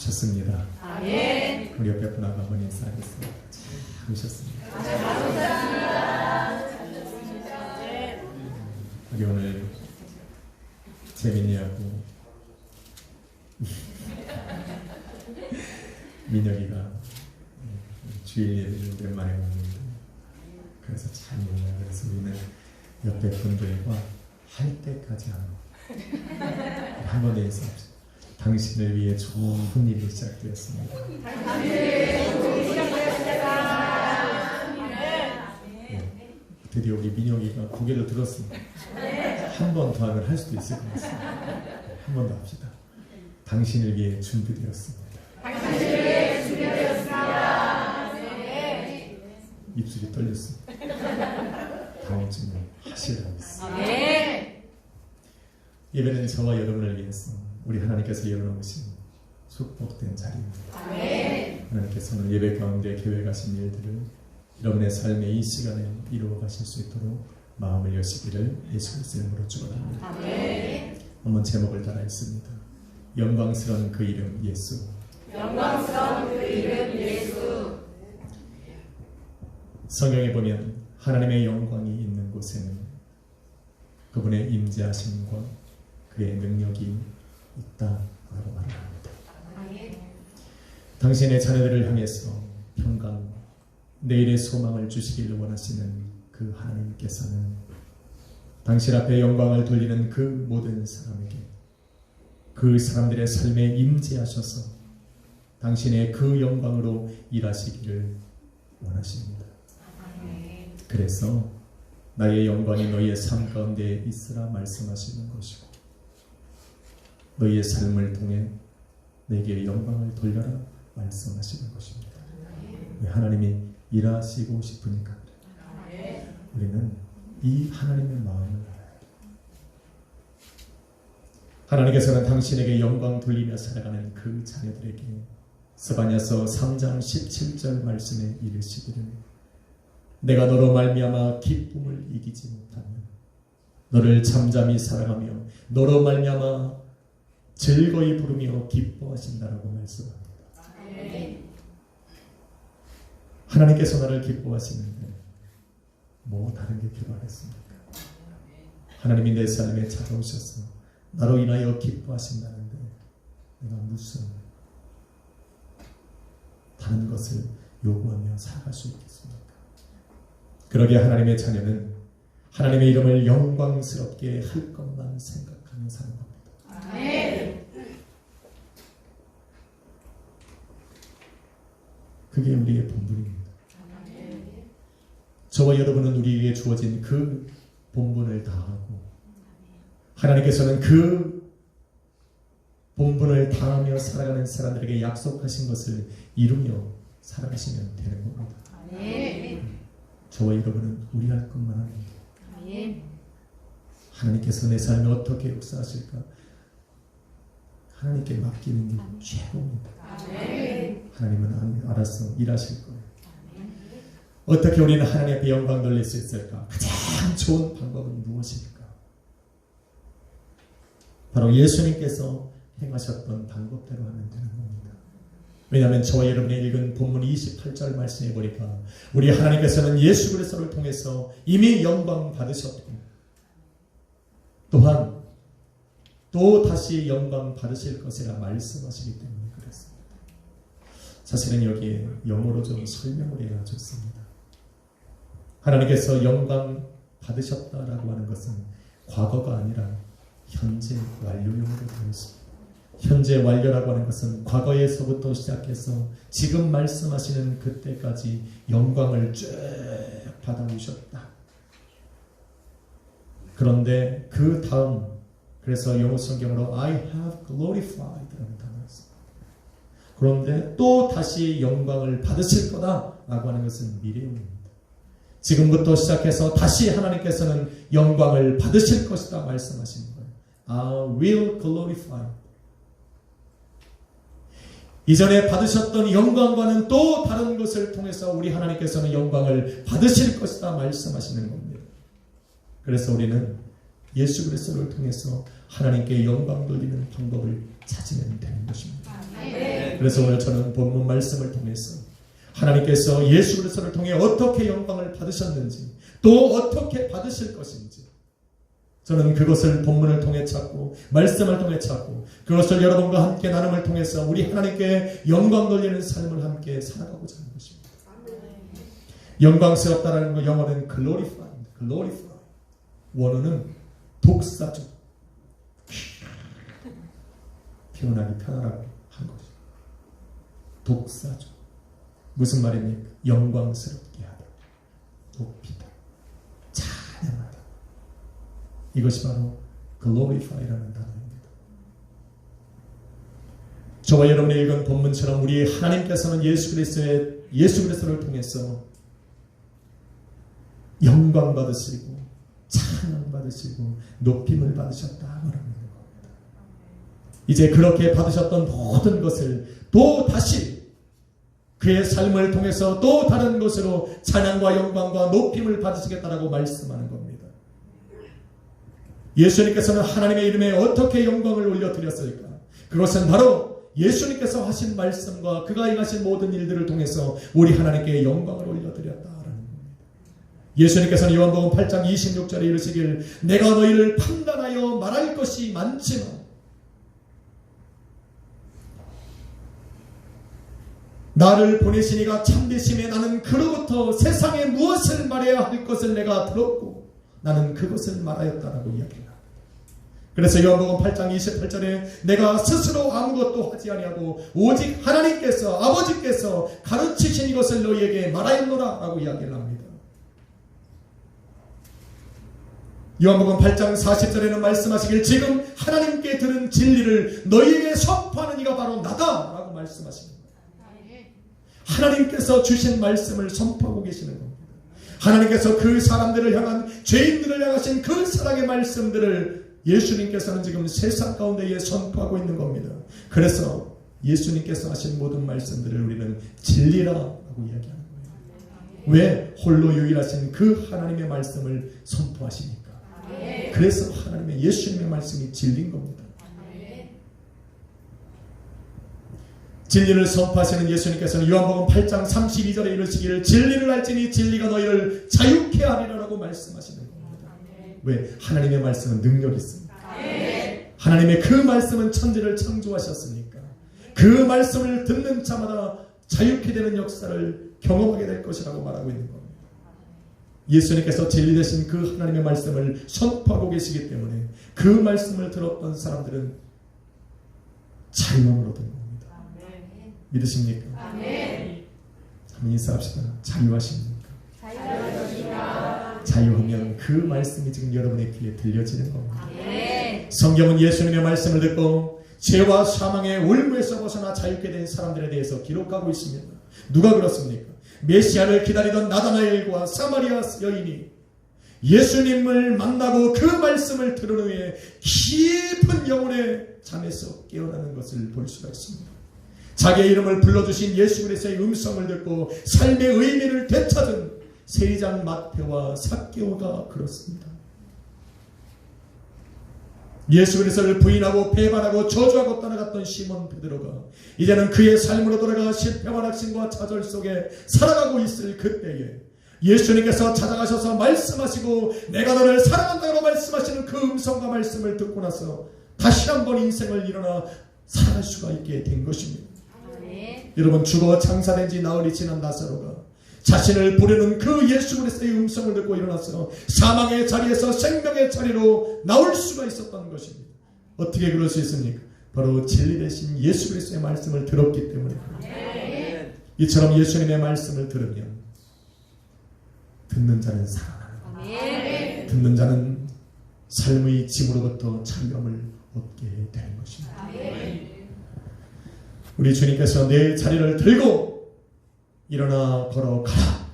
오셨습니다. 아멘. 우리 옆에 분 아버님 인사하겠습니다. 잘 오셨습니다. 우리 오늘 재민이하고 민혁이가 주일 예배를 오랜만에 왔는데 그래서 참 좋네요. 그래서 우리는 옆에 분들과 할 때까지 한 번에 해서 당신을 위해 좋은 일이 시작되었습니다. 드디어 우리 민혁이가 고개를 들었습니다. 한 번 더 하면 할 수도 있을 것 같습니다. 한 번 더 합시다. 당신을 위해 준비되었습니다. 입술이 떨렸습니다. 다음 주는 하시라고 했습니다. 예배는 저와 여러분을 위해서 우리 하나님께서 열어놓으신 축복된 자리입니다. 하나님께서 오늘 예배 가운데 계획하신 일들을 여러분의 삶의 이 시간에 이루어 가실 수 있도록 마음을 여시기를 예수 그리스도의 이름으로 축원합니다. 한번 제목을 따라 읽습니다. 영광스러운 그 이름 예수. 영광스러운 그 이름 예수. 성경에 보면 하나님의 영광이 있는 곳에는 그분의 임재하심과 그의 능력이 있다라고 말합니다. 당신의 자녀들을 향해서 평강, 내일의 소망을 주시기를 원하시는 그 하나님께서는 당신 앞에 영광을 돌리는 그 모든 사람에게 그 사람들의 삶에 임재하셔서 당신의 그 영광으로 일하시기를 원하십니다. 그래서 나의 영광이 너희의 삶 가운데 있으라 말씀하시는 것이고 너희의 삶을 통해 내게 영광을 돌려라 말씀하시는 것입니다. 하나님이 일하시고 싶으니까 우리는 이 하나님의 마음을 알아야 돼요. 하나님께서는 당신에게 영광 돌리며 살아가는 그 자녀들에게 스바냐서 3장 17절 말씀에 이르시기를 내가 너로 말미암아 기쁨을 이기지 못하면 너를 잠잠히 사랑하며 너로 말미암아 즐거이 부르며 기뻐하신다라고 말씀합니다. 하나님께서 나를 기뻐하시는데 뭐 다른 게 필요하겠습니까? 하나님이 내 삶에 찾아오셔서 나로 인하여 기뻐하신다는데 내가 무슨 다른 것을 요구하며 살아갈 수 있겠습니까? 그러기에 하나님의 자녀는 하나님의 이름을 영광스럽게 할 것만 생각하며 사는 겁니다. 그게 우리의 본분입니다. 저와 여러분은 우리에게 주어진 그 본분을 다하고 하나님께서는 그 본분을 다하며 살아가는 사람들에게 약속하신 것을 이루며 살아가시면 되는 겁니다. 저와 여러분은 우리 할 것만 하면 돼요. 하나님께서 내 삶에 어떻게 역사하실까 하나님께 맡기는 게 최고입니다. 하나님은 알아서 일하실 거예요. 어떻게 우리는 하나님 앞에 영광 돌릴 수 있을까? 가장 좋은 방법은 무엇일까? 바로 예수님께서 행하셨던 방법대로 하면 되는 겁니다. 왜냐하면 저와 여러분이 읽은 본문 28절 말씀해 보니까 우리 하나님께서는 예수 그리스도를 통해서 이미 영광 받으셨고 또한 또 다시 영광 받으실 것이라 말씀하시기 때문에 그렇습니다. 사실은 여기에 영어로 좀 설명을 해야 좋습니다. 하나님께서 영광 받으셨다라고 하는 것은 과거가 아니라 현재 완료형으로 되어 있습니다. 현재 완료라고 하는 것은 과거에서부터 시작해서 지금 말씀하시는 그때까지 영광을 쭉 받아오셨다. 그런데 그 다음 그래서 영어 성경으로 I have glorified 라는 단어가 있습니다. 그런데 또 다시 영광을 받으실 거다라고 하는 것은 미래형입니다. 지금부터 시작해서 다시 하나님께서는 영광을 받으실 것이다 말씀하시는 거예요. I will glorify. 이전에 받으셨던 영광과는 또 다른 것을 통해서 우리 하나님께서는 영광을 받으실 것이다 말씀하시는 겁니다. 그래서 우리는 예수 그리스도를 통해서 하나님께 영광 돌리는 방법을 찾으면 되는 것입니다. 그래서 오늘 저는 본문 말씀을 통해서 하나님께서 예수 그리스도를 통해 어떻게 영광을 받으셨는지 또 어떻게 받으실 것인지 저는 그것을 본문을 통해 찾고 말씀을 통해 찾고 그것을 여러분과 함께 나눔을 통해서 우리 하나님께 영광 돌리는 삶을 함께 살아가고자 하는 것입니다. 영광스럽다라는 거 영어는 glorify. 원어는 독사죠. 표현하기 편하라고 한 것이죠. 독사죠. 무슨 말입니까? 영광스럽게 하다, 높이다, 찬양하다. 이것이 바로 glorify라는 단어입니다. 저와 여러분이 읽은 본문처럼 우리 하나님께서는 예수 그리스도를 통해서 영광 받으시고 찬양 받으시고 높임을 받으셨다 말하는 겁니다. 이제 그렇게 받으셨던 모든 것을 또 다시 그의 삶을 통해서 또 다른 것으로 찬양과 영광과 높임을 받으시겠다라고 말씀하는 겁니다. 예수님께서는 하나님의 이름에 어떻게 영광을 올려드렸을까? 그것은 바로 예수님께서 하신 말씀과 그가 행하신 모든 일들을 통해서 우리 하나님께 영광을 올려드렸다라는 겁니다. 예수님께서는 요한복음 8장 26절에 이르시길 내가 너희를 판단하여 말할 것이 많지만 나를 보내신 이가 참되심에 나는 그로부터 세상에 무엇을 말해야 할 것을 내가 들었고 나는 그것을 말하였다라고 이야기합니다. 그래서 요한복음 8장 28절에 내가 스스로 아무것도 하지 아니하고 오직 하나님께서 아버지께서 가르치신 이것을 너희에게 말하였노라 라고 이야기를 합니다. 요한복음 8장 40절에는 말씀하시길 지금 하나님께 들은 진리를 너희에게 선포하는 이가 바로 나다 라고 말씀하십니다. 하나님께서 주신 말씀을 선포하고 계시는 겁니다. 하나님께서 그 사람들을 향한 죄인들을 향하신 그 사랑의 말씀들을 예수님께서는 지금 세상 가운데에 선포하고 있는 겁니다. 그래서 예수님께서 하신 모든 말씀들을 우리는 진리라고 이야기하는 거예요. 왜? 홀로 유일하신 그 하나님의 말씀을 선포하시니까. 그래서 하나님의 예수님의 말씀이 진리인 겁니다. 진리를 선포하시는 예수님께서는 요한복음 8장 32절에 이르시기를 진리를 알지니 진리가 너희를 자유케 하리라라고 말씀하시는 겁니다. 왜? 하나님의 말씀은 능력이 있습니다. 하나님의 그 말씀은 천지를 창조하셨으니까 그 말씀을 듣는 자마다 자유케 되는 역사를 경험하게 될 것이라고 말하고 있는 겁니다. 예수님께서 진리 되신 그 하나님의 말씀을 선포하고 계시기 때문에 그 말씀을 들었던 사람들은 자유함을 얻는 겁니다. 믿으십니까? 아멘. 한번 인사합시다. 자유하십니까? 자유하십니까? 자유하면 그 말씀이 지금 여러분의 귀에 들려지는 겁니다. 아멘. 성경은 예수님의 말씀을 듣고 죄와 사망의 올무에서 벗어나 자유케 된 사람들에 대해서 기록하고 있습니다. 누가 그렇습니까? 메시아를 기다리던 나다나엘과 사마리아 여인이 예수님을 만나고 그 말씀을 들은 후에 깊은 영혼의 잠에서 깨어나는 것을 볼 수가 있습니다. 자기의 이름을 불러주신 예수 그리스도의 음성을 듣고 삶의 의미를 되찾은 세리장 마태와 삭개오가 그렇습니다. 예수 그리스도를 부인하고 배반하고 저주하고 떠나갔던 시몬 베드로가 이제는 그의 삶으로 돌아가 실패와 낙심과 좌절 속에 살아가고 있을 그때에 예수님께서 찾아가셔서 말씀하시고 내가 너를 사랑한다고 말씀하시는 그 음성과 말씀을 듣고 나서 다시 한번 인생을 일어나 살아갈 수가 있게 된 것입니다. 여러분, 죽어 장사된 지 나흘이 지난 나사로가 자신을 부르는 그 예수 그리스도의 음성을 듣고 일어나서 사망의 자리에서 생명의 자리로 나올 수가 있었던 것입니다. 어떻게 그럴 수 있습니까? 바로 진리 되신 예수 그리스도의 말씀을 들었기 때문에 그렇습니다. 이처럼 예수님의 말씀을 들으면 듣는 자는 살아나는, 듣는 자는 삶의 짐으로부터 자유함을 얻게 되는 것입니다. 우리 주님께서 내 자리를 들고 일어나 걸어가라.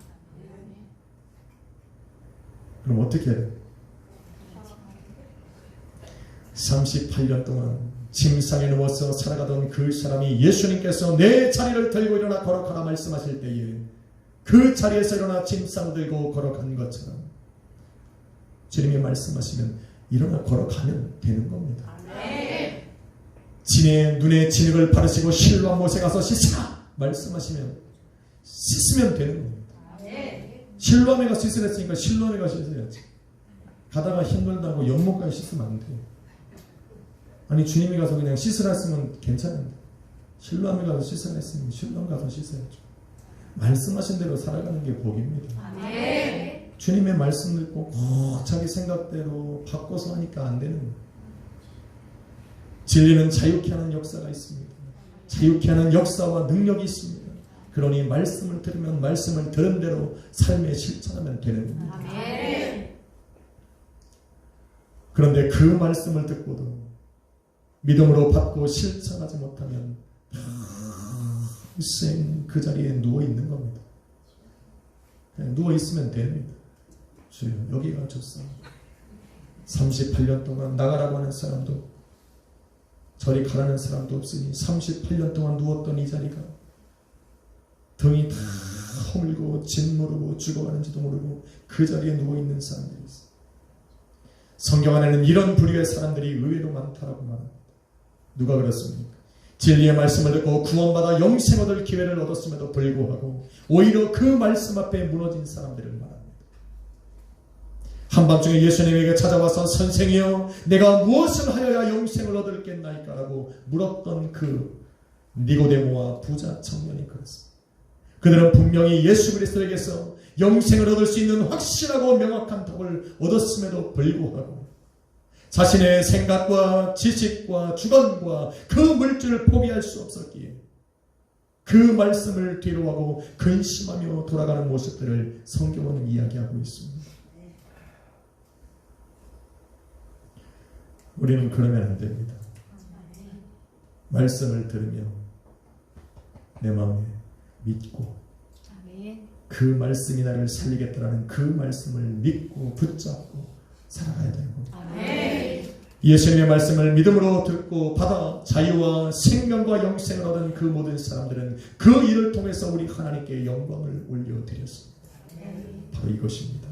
그럼 어떻게 해요? 38년 동안 침상에 누워서 살아가던 그 사람이 예수님께서 내 자리를 들고 일어나 걸어가라 말씀하실 때에 그 자리에서 일어나 침상을 들고 걸어간 것처럼 주님이 말씀하시면 일어나 걸어가면 되는 겁니다. 진의 눈에 진흙을 바르시고 실로암 못에 가서 씻으라 말씀하시면 씻으면 되는 겁니다. 실로암에 가서 씻으랬으니까 실로암에 가서 씻어야지. 가다가 힘들다고 연못까지 씻으면 안 돼요. 아니 주님이 가서 그냥 씻으라 했으면 괜찮은데 실로암에 가서 씻으라 했으면 실로암 가서 씻어야죠. 말씀하신 대로 살아가는 게 복입니다. 주님의 말씀 듣고 꼭 자기 생각대로 바꿔서 하니까 안 되는 거예요. 진리는 자유케 하는 역사가 있습니다. 자유케 하는 역사와 능력이 있습니다. 그러니 말씀을 들으면 말씀을 들은 대로 삶에 실천하면 되는 겁니다. 그런데 그 말씀을 듣고도 믿음으로 받고 실천하지 못하면 평생 그 자리에 누워있는 겁니다. 그냥 누워있으면 됩니다. 주여 여기가 좋습니다. 38년 동안 나가라고 하는 사람도 저리 가라는 사람도 없으니 38년 동안 누웠던 이 자리가 등이 다 허물고 짓무르고 죽어가는지도 모르고 그 자리에 누워있는 사람들이 있어요. 성경 안에는 이런 부류의 사람들이 의외로 많다라고 말합니다. 누가 그렇습니까? 진리의 말씀을 듣고 구원받아 영생 얻을 기회를 얻었음에도 불구하고 오히려 그 말씀 앞에 무너진 사람들을 말합니다. 한밤중에 예수님에게 찾아와서 선생이여 내가 무엇을 하여야 영생을 얻을겠나이까 라고 물었던 그 니고데모와 부자 청년이 그렇습니다. 그들은 분명히 예수 그리스도에게서 영생을 얻을 수 있는 확실하고 명확한 답을 얻었음에도 불구하고 자신의 생각과 지식과 주관과 그 물질을 포기할 수 없었기에 그 말씀을 뒤로하고 근심하며 돌아가는 모습들을 성경은 이야기하고 있습니다. 우리는 그러면 안 됩니다. 말씀을 들으며 내 마음에 믿고 그 말씀이 나를 살리겠다라는 그 말씀을 믿고 붙잡고 살아가야 되는 겁니다. 예수님의 말씀을 믿음으로 듣고 받아 자유와 생명과 영생을 얻은 그 모든 사람들은 그 일을 통해서 우리 하나님께 영광을 올려드렸습니다. 바로 이것입니다.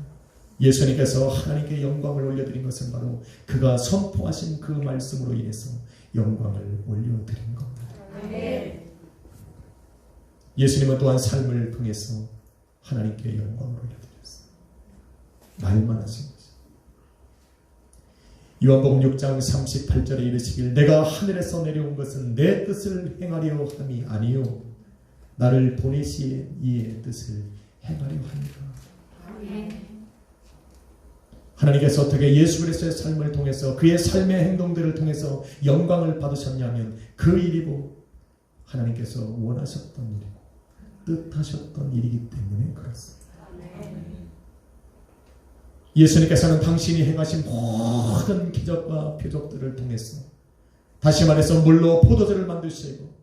예수님께서 하나님께 영광을 올려드린 것은 바로 그가 선포하신 그 말씀으로 인해서 영광을 올려드린 겁니다. 예수님은 또한 삶을 통해서 하나님께 영광을 올려드렸어요. 말만 하신 거죠. 요한복음 6장 38절에 이르시길 내가 하늘에서 내려온 것은 내 뜻을 행하려 함이 아니요 나를 보내신 이의 뜻을 행하려 함이라. 하나님께서 어떻게 예수 그리스도의 삶을 통해서 그의 삶의 행동들을 통해서 영광을 받으셨냐면 그 일이고 하나님께서 원하셨던 일이고 뜻하셨던 일이기 때문에 그렇습니다. 예수님께서는 당신이 행하신 모든 기적과 표적들을 통해서 다시 말해서 물로 포도주를 만드시고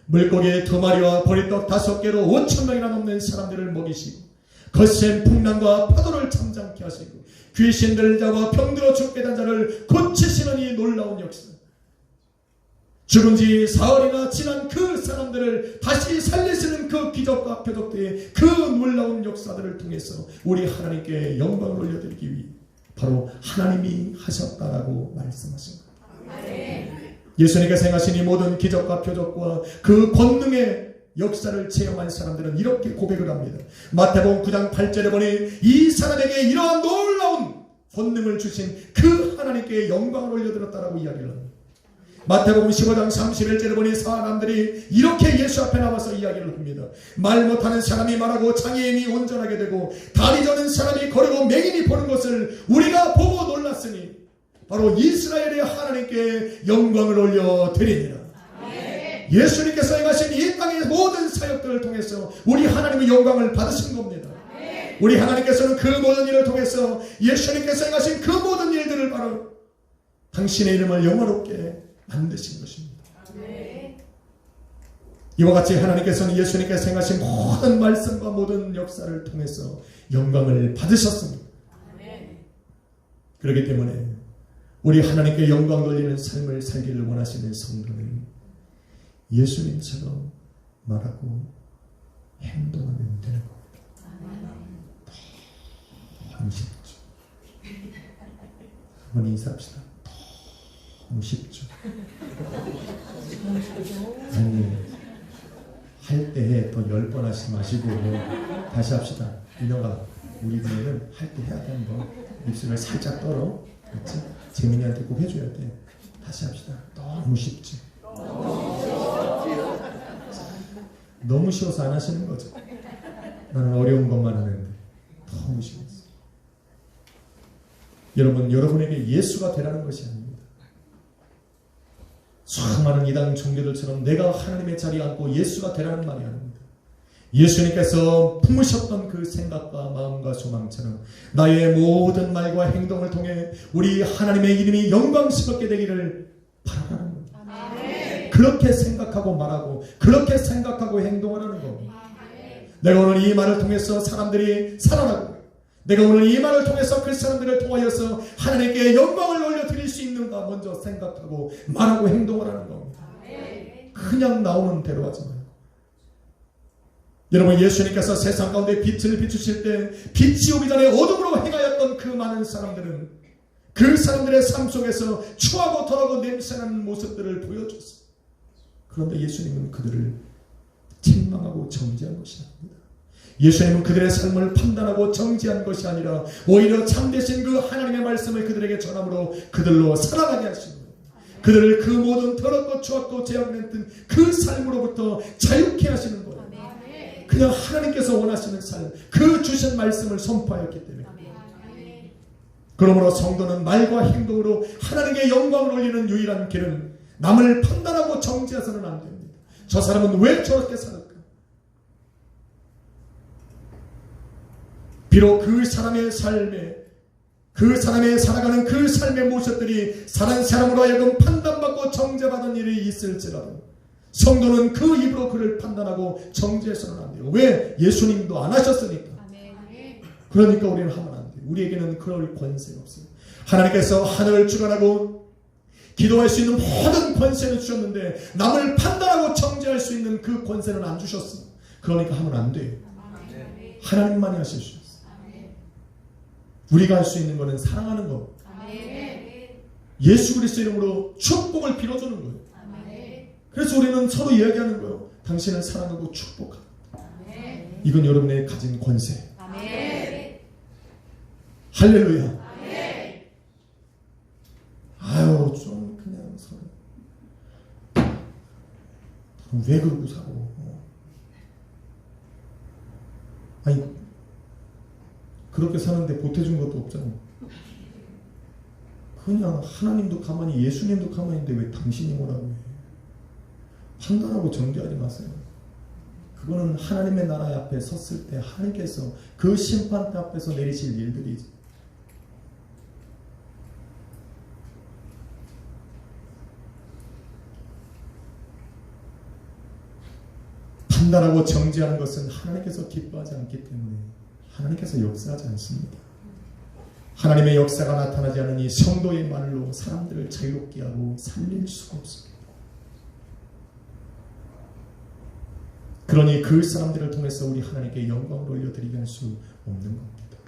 물고기 2마리와 보리떡 5개로 5,000명이나 넘는 사람들을 먹이시고 거센 풍랑과 파도를 잠잠케 하시고 귀신들을 잡아 병들어 죽게 된 자를 고치시는 이 놀라운 역사, 죽은 지 사흘이나 지난 그 사람들을 다시 살리시는 그 기적과 표적들의 그 놀라운 역사들을 통해서 우리 하나님께 영광을 올려드리기 위해 바로 하나님이 하셨다라고 말씀하신 겁니다. 예수님께서 행하신 이 모든 기적과 표적과 그 권능의 역사를 체험한 사람들은 이렇게 고백을 합니다. 마태복음 9장 8절에 보니 이 사람에게 이러한 놀라운 권능을 주신 그 하나님께 영광을 올려드렸다라고 이야기를 합니다. 마태복음 15장 31절에 보니 사람들이 이렇게 예수 앞에 나와서 이야기를 합니다. 말 못하는 사람이 말하고 장애인이 온전하게 되고 다리 저는 사람이 걸으고 맹인이 보는 것을 우리가 보고 놀랐으니 바로 이스라엘의 하나님께 영광을 올려드리니라. 예수님께서 행하신 이 땅의 모든 사역들을 통해서 우리 하나님의 영광을 받으신 겁니다. 우리 하나님께서는 그 모든 일을 통해서 예수님께서 행하신 그 모든 일들을 바로 당신의 이름을 영화롭게 만드신 것입니다. 이와 같이 하나님께서는 예수님께서 행하신 모든 말씀과 모든 역사를 통해서 영광을 받으셨습니다. 그렇기 때문에 우리 하나님께 영광 돌리는 삶을 살기를 원하시는 성도는 예수님처럼 말하고 행동하면 되는 겁니다. 당신이죠. 한번 인사합시다. 너무 쉽죠. 아니, 할 때 또 10번 하지 마시고 다시 합시다. 민호가 우리 분에는 할 때 해야 돼. 한번 입술을 살짝 떨어. 그렇지? 재민이한테 꼭 해줘야 돼. 다시 합시다. 너무 쉽지. 너무 쉬워서 안 하시는 거죠. 나는 어려운 것만 하는데 너무 쉬웠어. 여러분, 여러분에게 예수가 되라는 것이 아닙니다. 수많은 이단 종교들처럼 내가 하나님의 자리에 앉고 예수가 되라는 말이 아닙니다. 예수님께서 품으셨던 그 생각과 마음과 소망처럼 나의 모든 말과 행동을 통해 우리 하나님의 이름이 영광스럽게 되기를 바라는 겁니다. 그렇게 생각하고 말하고 그렇게 생각하고 행동하라는 겁니다. 내가 오늘 이 말을 통해서 사람들이 살아나고 내가 오늘 이 말을 통해서 그 사람들을 통하여서 하나님께 영광을 올려드릴 수 있는가 먼저 생각하고 말하고 행동하라는 겁니다. 그냥 나오는 대로 하지 말고. 여러분, 예수님께서 세상 가운데 빛을 비추실 때 빛이 오기 전에 어둠으로 행하였던 그 많은 사람들은 그 사람들의 삶 속에서 추하고 더러고 냄새나는 모습들을 보여줬어요. 그런데 예수님은 그들을 책망하고 정죄한 것이 아닙니다. 예수님은 그들의 삶을 판단하고 정죄한 것이 아니라 오히려 참되신 그 하나님의 말씀을 그들에게 전함으로 그들로 살아가게 하시는 거예요. 그들을 그 모든 더럽고 추악고 죄악된 그 삶으로부터 자유케 하시는 거예요. 그냥 하나님께서 원하시는 삶, 그 주신 말씀을 선포하였기 때문에. 그러므로 성도는 말과 행동으로 하나님께 영광을 올리는 유일한 길은 남을 판단하고 정죄해서는 안 됩니다. 저 사람은 왜 저렇게 살을까? 비록 그 사람의 삶에, 그 사람의 살아가는 그 삶의 모습들이 다른 사람으로 하여금 판단받고 정죄받은 일이 있을지라도 성도는 그 입으로 그를 판단하고 정죄해서는 안 돼요. 왜? 예수님도 안 하셨으니까. 그러니까 우리는 하면 안 돼요. 우리에게는 그럴 권세가 없어요. 하나님께서 하늘을 주관하고 기도할 수 있는 모든 권세를 주셨는데 남을 판단하고 정죄할 수 있는 그 권세는 안 주셨어요. 그러니까 하면 안 돼요. 하나님만이 하실 수 있어요. 우리가 할 수 있는 것은 사랑하는 것, 예수 그리스도 이름으로 축복을 빌어주는 거예요. 그래서 우리는 서로 이야기하는 거예요. 당신을 사랑하고 축복하다. 이건 여러분의 가진 권세. 할렐루야. 아유, 좀 그냥 서로 왜 그러고 사고. 아니, 그렇게 사는데 보태준 것도 없잖아. 그냥 하나님도 가만히, 예수님도 가만히 있는데 왜 당신이 뭐라고 해. 판단하고 정죄하지 마세요. 그거는 하나님의 나라 앞에 섰을 때 하나님께서 그 심판대 앞에서 내리실 일들이지. 판단하고 정죄하는 것은 하나님께서 기뻐하지 않기 때문에 하나님께서 역사하지 않습니다. 하나님의 역사가 나타나지 않으니 성도의 말로 사람들을 자유롭게 하고 살릴 수가 없습니다. 그러니 그 사람들을 통해서 우리 하나님께 영광을 올려드리게 할 수 없는 겁니다.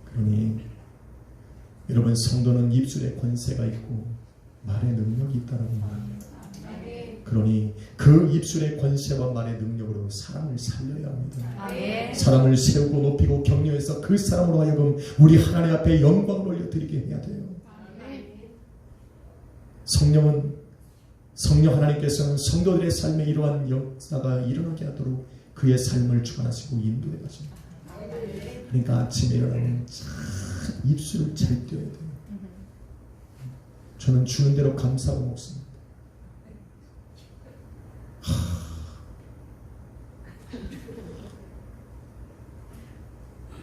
그러니 여러분, 성도는 입술에 권세가 있고 말의 능력이 있다라고 말합니다. 그러니 그 입술의 권세와 말의 능력으로 사람을 살려야 합니다. 사람을 세우고 높이고 격려해서 그 사람으로 하여금 우리 하나님 앞에 영광을 올려드리게 해야 돼요. 성령 하나님께서는 성도들의 삶에 이러한 역사가 일어나게 하도록 그의 삶을 주관하시고 인도해 가십니다. 그러니까 아침에 일어나면 입술을 잘 떼어야 돼요. 저는 주는 대로 감사하고 먹습니다.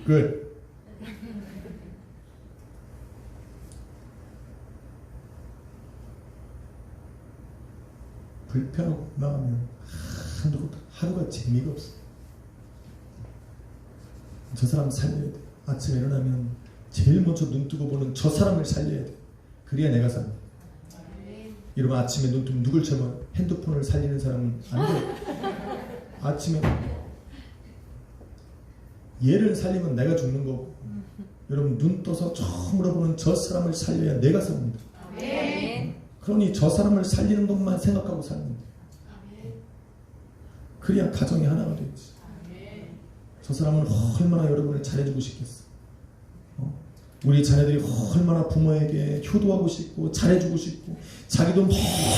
끝. 불편하고 나가면 하루가 재미가 없어. 저 사람 살려야 돼. 아침에 일어나면 제일 먼저 눈 뜨고 보는 저 사람을 살려야 돼. 그래야 내가 삽니다. 여러분, 아침에 눈 뜨면 누굴 쳐면 핸드폰을 살리는 사람은 안 돼. 아침에 얘를 살리면 내가 죽는 거고, 여러분 눈 떠서 처음으로 보는 저 사람을 살려야 내가 삽니다. 그러니 저 사람을 살리는 것만 생각하고 살면 돼. 그래야 가정이 하나가 되지. 저 사람은 얼마나 여러분을 잘해주고 싶겠어. 우리 자녀들이 얼마나 부모에게 효도하고 싶고 잘해주고 싶고 자기도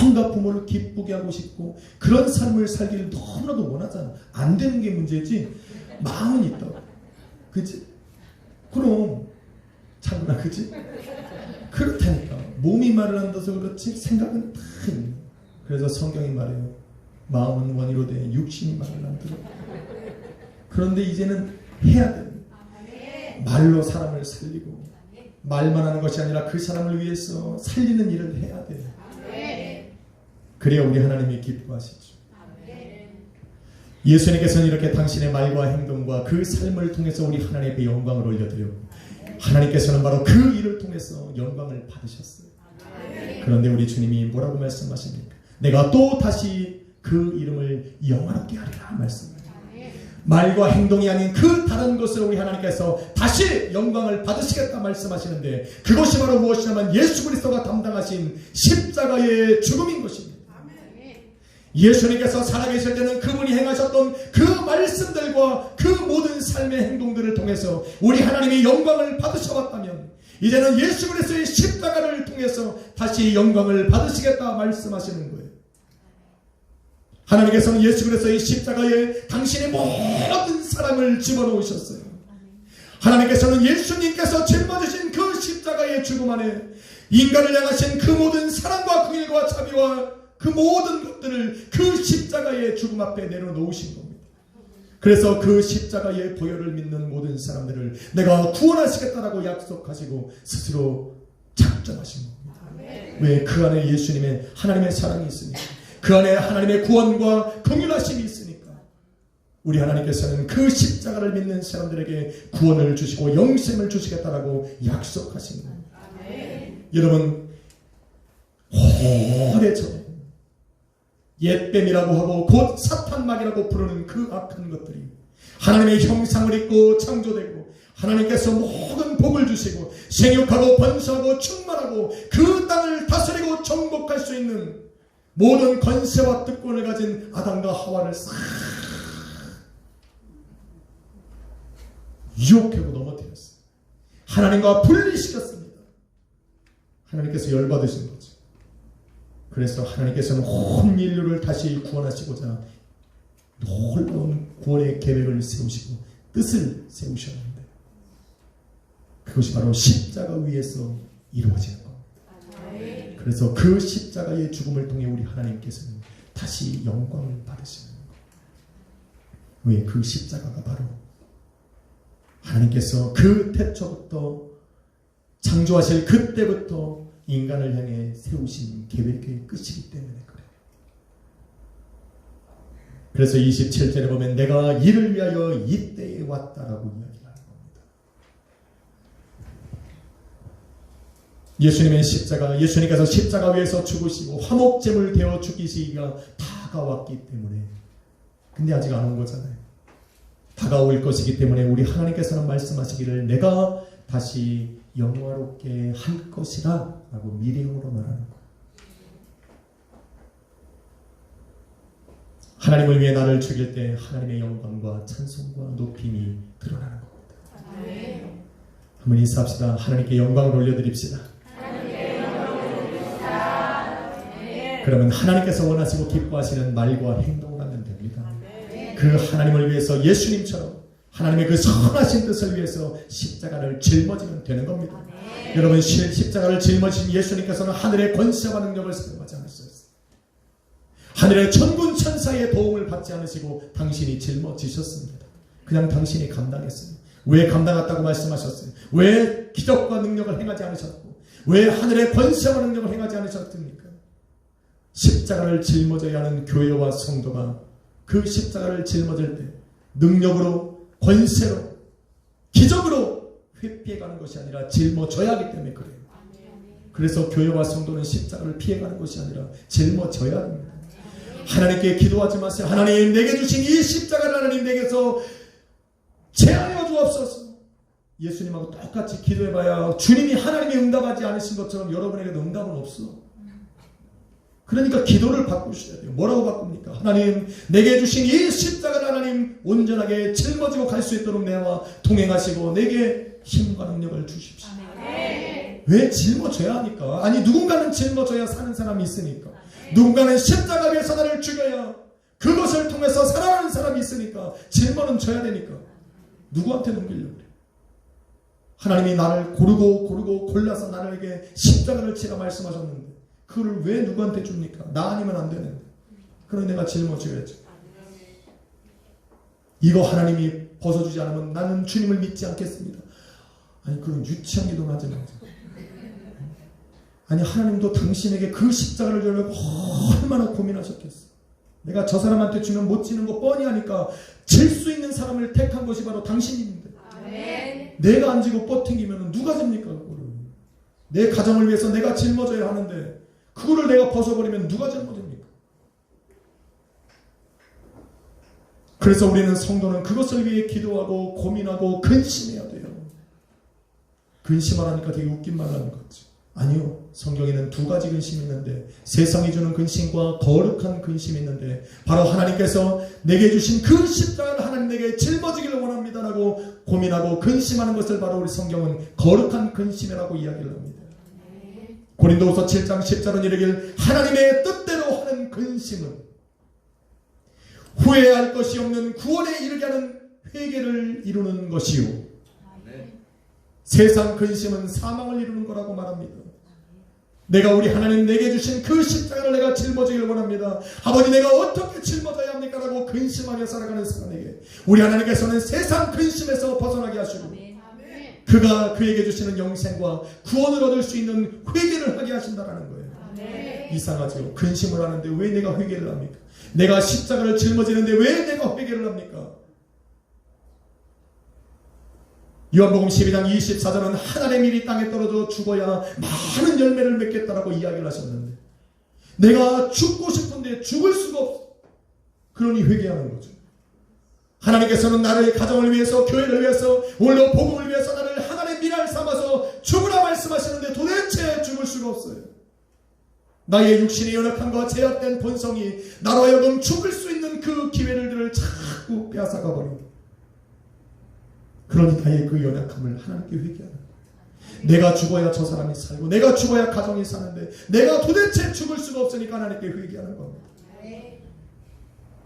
뭔가 부모를 기쁘게 하고 싶고 그런 삶을 살기를 너무나도 원하잖아. 안 되는 게 문제지 마음은 있다고. 그치? 그럼 자꾸나 그치? 그렇다니까. 몸이 말을 한다서 그렇지 생각은 다 있는. 그래서 성경이 말해요. 마음은 원이로 돼 육신이 말을 안 들어. 그런데 이제는 해야 됩니다. 말로 사람을 살리고 말만 하는 것이 아니라 그 사람을 위해서 살리는 일을 해야 돼요. 그래야 우리 하나님이 기뻐하시죠. 예수님께서는 이렇게 당신의 말과 행동과 그 삶을 통해서 우리 하나님께 영광을 올려드려 하나님께서는 바로 그 일을 통해서 영광을 받으셨어요. 그런데 우리 주님이 뭐라고 말씀하십니까? 내가 또 다시 그 이름을 영화롭게 하리라 말씀합니다. 말과 행동이 아닌 그 다른 것으로 우리 하나님께서 다시 영광을 받으시겠다 말씀하시는데 그것이 바로 무엇이냐면 예수 그리스도가 담당하신 십자가의 죽음인 것입니다. 예수님께서 살아계실 때는 그분이 행하셨던 그 말씀들과 그 모든 삶의 행동들을 통해서 우리 하나님이 영광을 받으셔왔다면 이제는 예수 그리스도의 십자가를 통해서 다시 영광을 받으시겠다 말씀하시는 거예요. 하나님께서는 예수 그리스도의 십자가에 당신의 모든 사랑을 집어넣으셨어요. 하나님께서는 예수님께서 짊어지신 그 십자가의 죽음 안에 인간을 향하신 그 모든 사랑과 긍휼과 자비와 그 모든 것들을 그 십자가의 죽음 앞에 내려놓으신 겁니다. 그래서 그 십자가의 보혈을 믿는 모든 사람들을 내가 구원하시겠다라고 약속하시고 스스로 작정하신 겁니다. 왜? 그 안에 예수님의 하나님의 사랑이 있으니까. 그 안에 하나님의 구원과 긍휼하심이 있으니까 우리 하나님께서는 그 십자가를 믿는 사람들에게 구원을 주시고 영생을 주시겠다라고 약속하신 겁니다. 여러분 오래전에 옛뱀이라고 하고 곧 사탄막이라고 부르는 그 악한 것들이 하나님의 형상을 입고 창조되고 하나님께서 모든 복을 주시고 생육하고 번성하고 충만하고 그 땅을 다스리고 정복할 수 있는 모든 권세와 특권을 가진 아담과 하와를 싹 유혹하고 넘어뜨렸어요. 하나님과 분리시켰습니다. 하나님께서 열받으신 거죠. 그래서 하나님께서는 온 인류를 다시 구원하시고자 놀라운 구원의 계획을 세우시고 뜻을 세우셨는데 그것이 바로 십자가 위에서 이루어지는 겁니다. 그래서 그 십자가의 죽음을 통해 우리 하나님께서는 다시 영광을 받으시는 겁니다. 왜? 그 십자가가 바로 하나님께서 그 태초부터 창조하실 그때부터 인간을 향해 세우신 계획의 끝이기 때문에 그래요. 그래서 27절에 보면 내가 이를 위하여 이때에 왔다라고 이야기하는 겁니다. 예수님의 십자가, 예수님께서 십자가 위에서 죽으시고 화목제물 되어 죽이시기가 다가왔기 때문에 근데 아직 안 온 거잖아요. 다가올 것이기 때문에 우리 하나님께서는 말씀하시기를 내가 다시 영화롭게 할 것이라 라고 미래형으로 말하는 거예요. 하나님을 위해 나를 죽일 때 하나님의 영광과 찬송과 높임이 드러나는 겁니다. 한번 인사합시다. 하나님께 영광을 올려드립시다. 그러면 하나님께서 원하시고 기뻐하시는 말과 행동을 하면 됩니다. 그 하나님을 위해서 예수님처럼 하나님의 그 선하신 뜻을 위해서 십자가를 짊어지면 되는 겁니다. 여러분 십자가를 짊어지신 예수님께서는 하늘의 권세와 능력을 사용하지 않으셨어요. 하늘의 천군 천사의 도움을 받지 않으시고 당신이 짊어지셨습니다. 그냥 당신이 감당했어요. 왜 감당했다고 말씀하셨어요? 왜 기적과 능력을 행하지 않으셨고 왜 하늘의 권세와 능력을 행하지 않으셨습니까? 십자가를 짊어져야 하는 교회와 성도가 그 십자가를 짊어질 때 능력으로 권세로 기적으로 회피해가는 것이 아니라 짊어져야 하기 때문에 그래요. 그래서 교회와 성도는 십자가를 피해가는 것이 아니라 짊어져야 합니다. 하나님께 기도하지 마세요. 하나님 내게 주신 이 십자가를 하나님 내게서 제하여 주옵소서. 예수님하고 똑같이 기도해봐야 주님이 하나님이 응답하지 않으신 것처럼 여러분에게도 응답은 없어. 그러니까 기도를 바꾸셔야 돼요. 뭐라고 바꿉니까? 하나님, 내게 주신 이 십자가를 하나님 온전하게 짊어지고 갈 수 있도록 내와 동행하시고 내게 힘과 능력을 주십시오. 왜 짊어져야 합니까? 아니, 누군가는 짊어져야 사는 사람이 있으니까. 누군가는 십자가 위에서 나를 죽여야 그것을 통해서 살아가는 사람이 있으니까 짊어는 져야 되니까. 누구한테 넘기려고 그래? 하나님이 나를 고르고 골라서 나에게 십자가를 치라 말씀하셨는데 그걸 왜 누구한테 줍니까? 나 아니면 안 되는데. 그럼 내가 짊어져야죠. 이거 하나님이 벗어주지 않으면 나는 주님을 믿지 않겠습니다. 아니, 그런 유치한 기도는 하지 마세요. 아니, 하나님도 당신에게 그 십자가를 주려고 얼마나 고민하셨겠어. 내가 저 사람한테 주면 못 지는 거 뻔히 하니까 질 수 있는 사람을 택한 것이 바로 당신인데. 내가 안 지고 뻗팅기면 누가 집니까? 그거를. 내 가정을 위해서 내가 짊어져야 하는데 그거를 내가 벗어버리면 누가 짊어집니까? 그래서 우리는 성도는 그것을 위해 기도하고 고민하고 근심해야 돼요. 근심하라니까 되게 웃긴 말 하는 거지. 아니요. 성경에는 두 가지 근심이 있는데 세상이 주는 근심과 거룩한 근심이 있는데 바로 하나님께서 내게 주신 그 십자가를 하나님 내게 짊어지기를 원합니다라고 고민하고 근심하는 것을 바로 우리 성경은 거룩한 근심이라고 이야기를 합니다. 고린도후서 7장 10절은 이르길 하나님의 뜻대로 하는 근심은 후회할 것이 없는 구원에 이르게 하는 회개를 이루는 것이요 세상 근심은 사망을 이루는 거라고 말합니다. 내가 우리 하나님 내게 주신 그 십자가를 내가 짊어지기를 원합니다. 아버지, 내가 어떻게 짊어져야 합니까? 라고 근심하며 살아가는 사람에게 우리 하나님께서는 세상 근심에서 벗어나게 하시고 그가 그에게 주시는 영생과 구원을 얻을 수 있는 회개를 하게 하신다는 거예요. 이상하죠. 근심을 하는데 왜 내가 회개를 합니까? 내가 십자가를 짊어지는데 왜 내가 회개를 합니까? 요한복음 12장 24절은 하나님의 밀이 땅에 떨어져 죽어야 많은 열매를 맺겠다라고 이야기를 하셨는데 내가 죽고 싶은데 죽을 수가 없어. 그러니 회개하는 거죠. 하나님께서는 나를 가정을 위해서 교회를 위해서 오늘도 복음을 위해서 나를 하나님의 밀알 삼아서 죽으라 말씀하시는데 도대체 죽을 수가 없어요. 나의 육신의 연약함과 제약된 본성이 나로 하여금 죽을 수 있는 그 기회를 자꾸 빼앗아가 버립니다. 그러니 나의 그 연약함을 하나님께 회개하는 거예요. 내가 죽어야 저 사람이 살고 내가 죽어야 가정이 사는데 내가 도대체 죽을 수가 없으니까 하나님께 회개하는 겁니다.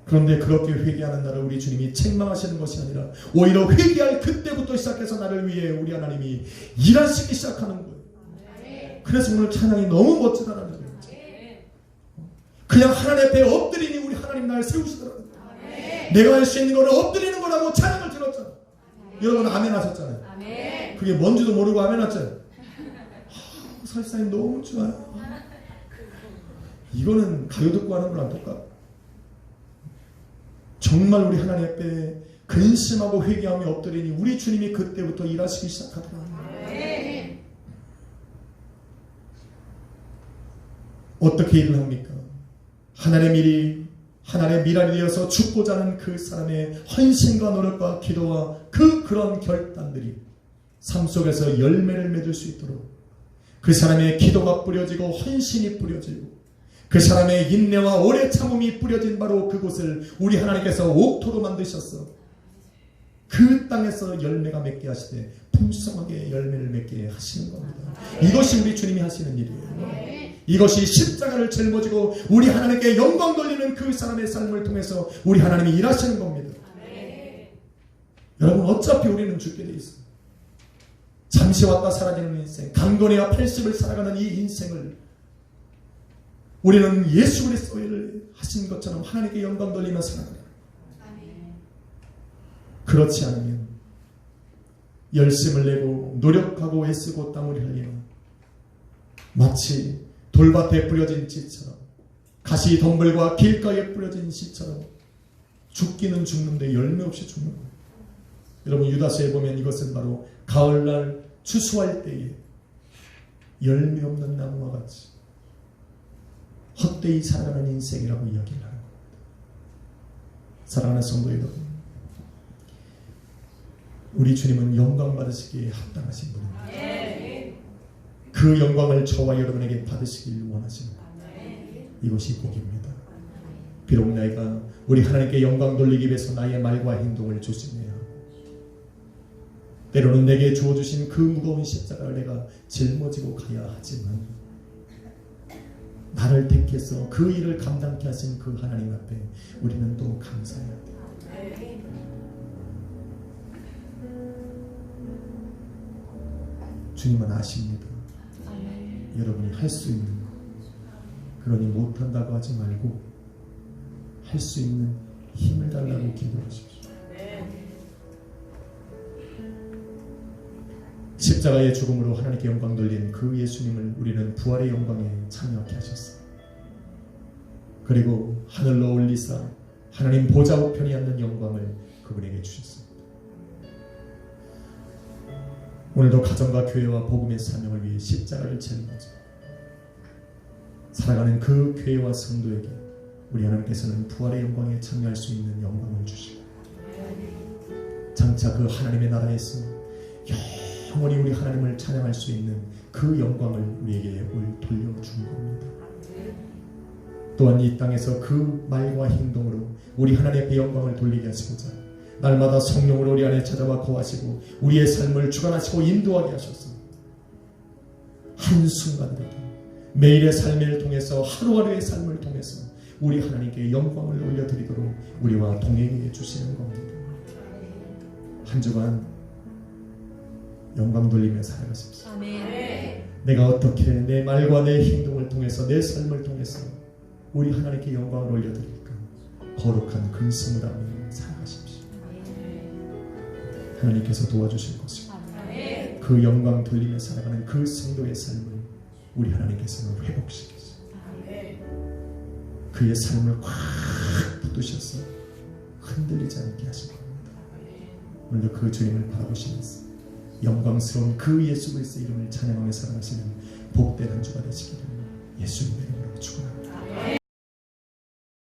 그런데 그렇게 회개하는 나를 우리 주님이 책망하시는 것이 아니라 오히려 회개할 그때부터 시작해서 나를 위해 우리 하나님이 일하시기 시작하는 거예요. 그래서 오늘 찬양이 너무 멋지다라는 거예요. 그냥 하나님 앞에 엎드리니 우리 하나님 나를 세우시더라고요. 내가 할 수 있는 거는 엎드리는 거라고 찬양을 들었잖아요. 여러분 아멘 하셨잖아요. 그게 뭔지도 모르고 아멘 하셨잖아요. 설사님 너무 좋아요. 이거는 가요 듣고 하는 거랑 똑같아. 정말 우리 하나님 앞에 근심하고 회개하며 엎드리니 우리 주님이 그때부터 일하시기 시작하더라고요. 어떻게 일을 합니까? 하나님의 일이 하나님의 미랄이 되어서 죽고자 하는 그 사람의 헌신과 노력과 기도와 그런 결단들이 삶 속에서 열매를 맺을 수 있도록 그 사람의 기도가 뿌려지고 헌신이 뿌려지고 그 사람의 인내와 오래 참음이 뿌려진 바로 그곳을 우리 하나님께서 옥토로 만드셨어. 그 땅에서 열매가 맺게 하시되 풍성하게 열매를 맺게 하시는 겁니다. 이것이 우리 주님이 하시는 일이에요. 이것이 십자가를 짊어지고 우리 하나님께 영광 돌리는 그 사람의 삶을 통해서 우리 하나님이 일하시는 겁니다. 여러분 어차피 우리는 죽게 돼 있어요. 잠시 왔다 사라지는 인생, 강건해야 80을 살아가는 이 인생을 우리는 예수 그리스도를 하신 것처럼 하나님께 영광 돌리며 살아가라. 그렇지 않으면 열심을 내고 노력하고 애쓰고 땀을 흘리면 마치 돌밭에 뿌려진 씨처럼 가시 덤불과 길가에 뿌려진 씨처럼 죽기는 죽는데 열매 없이 죽는 거예요. 여러분 유다서에 보면 이것은 바로 가을날 추수할 때에 열매 없는 나무와 같이 헛되이 살아가는 인생이라고 이야기를 하는 겁니다. 사랑하는 성도 여러분, 우리 주님은 영광 받으시기에 합당하신 분입니다. 그 영광을 저와 여러분에게 받으시길 원하십니다. 이것이 복입니다. 비록 내가 우리 하나님께 영광 돌리기 위해서 나의 말과 행동을 조심해야 하고 때로는 내게 주어주신 그 무거운 십자가를 내가 짊어지고 가야 하지만 나를 택해서 그 일을 감당케 하신 그 하나님 앞에 우리는 또 감사해야 돼요. 주님은 아십니다. 여러분이 할 수 있는 것, 그러니 못한다고 하지 말고 할 수 있는 힘을 달라고 기도하십시오. 십자가의 죽음으로 하나님께 영광 돌린 그 예수님을 우리는 부활의 영광에 참여하게 하셨어요. 그리고 하늘로 올리사 하나님 보좌 우편에 앉는 영광을 그분에게 주셨습니다. 오늘도 가정과 교회와 복음의 사명을 위해 십자가를 짊어져 살아가는 그 교회와 성도에게 우리 하나님께서는 부활의 영광에 참여할 수 있는 영광을 주시고 장차 그 하나님의 나라에서 영원히 우리 하나님을 찬양할 수 있는 그 영광을 우리에게 돌려준 겁니다. 또한 이 땅에서 그 말과 행동으로 우리 하나님의 영광을 돌리게 하시고자 날마다 성령으로 우리 안에 찾아와 거하시고 우리의 삶을 주관하시고 인도하게 하셔서 한순간이라도 매일의 삶을 통해서 하루하루의 삶을 통해서 우리 하나님께 영광을 올려드리도록 우리와 동행해 주시는 겁니다. 한 주간 영광 돌리며 살아가십시오. 내가 어떻게 내 말과 내 행동을 통해서 내 삶을 통해서 우리 하나님께 영광을 올려드릴까? 거룩한 근심을 하며 살아가십시오. 하나님께서 도와주실 것이고 그 영광 돌리며 살아가는 그 성도의 삶을 우리 하나님께서는 회복시키시고 그의 삶을 확 붙드셔서 흔들리지 않게 하실 겁니다. 오늘도 그 주님을 바라보시면서 영광스러운 그 예수 그리스도의 이름을 찬양하며 살아가시는 복된 한 주가 되시기를 예수님의 이름으로 축원합니다.